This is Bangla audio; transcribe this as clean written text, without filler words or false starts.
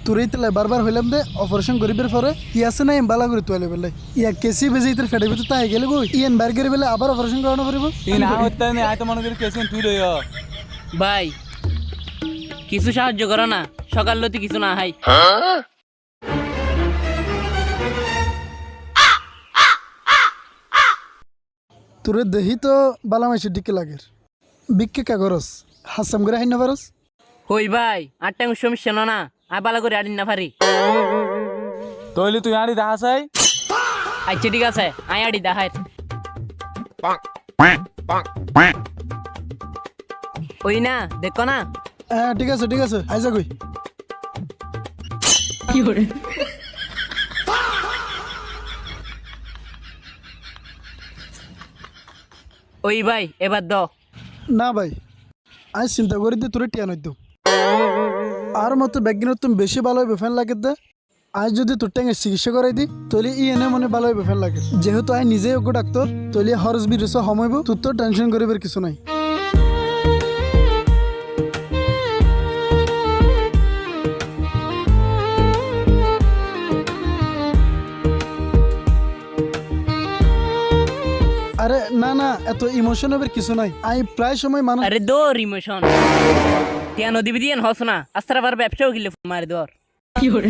তোরই তেলে বারবার হইলাম দে অপারেশন করিবার পরে কি আছে না বালা করে তোলে বেলে ইয়া কেসি বেজে ইতর ফেটে ভিতর তাই গেলে গো ইয়ান বার করে বেলে আবার অপারেশন করানো পড়িব তুই না হইতে না আয় তো মনে করি কেসেন তুই লইয়া ভাই কিছু সাহায্য করো না, সকাল লতি কিছু না হাই। তোরে দেহি তো বালা মাইসের দিকে লাগের বিক্কে কাগরস হাসাম করে হাইনা পারস হই ভাই আটটা সমস্যা না আর বালা করে আডিন না পারি। তইলে তুই আড়ি দেখাছাই আচ্ছা ঠিক আছে আই আডি দেখাই। ওই না দেখো না। হ্যাঁ ঠিক আছে আইজা কই কি করে ওই ভাই এবার দাও। না ভাই আজ চিন্তা করি দে তোরে টিয়া নইতো আর মতো ব্যাগিনত তুমি বেশি ভালো হইবে ফ্যান লাগে দে আজ যদি তোর ট্যাঙ্গে চিকিৎসা করাই দি তৈলে ই এনে মনে ভালো হইবে ফ্যান লাগে যেহেতু আই নিজেই ওকে ডাক্তার তৈলে হরস বিরস হমাইব তোর তো টেনশন করিবার কিছু নাই। আরে না এত ইমোশন হবার কিছু নাই আই প্রায় সময় মানুষ আরে দৌড় ইমোশন টিয়া নদী বিদিয়ান হস না আস্তারা বার ব্যবসাও গিলে মারি দৌড়। কি করে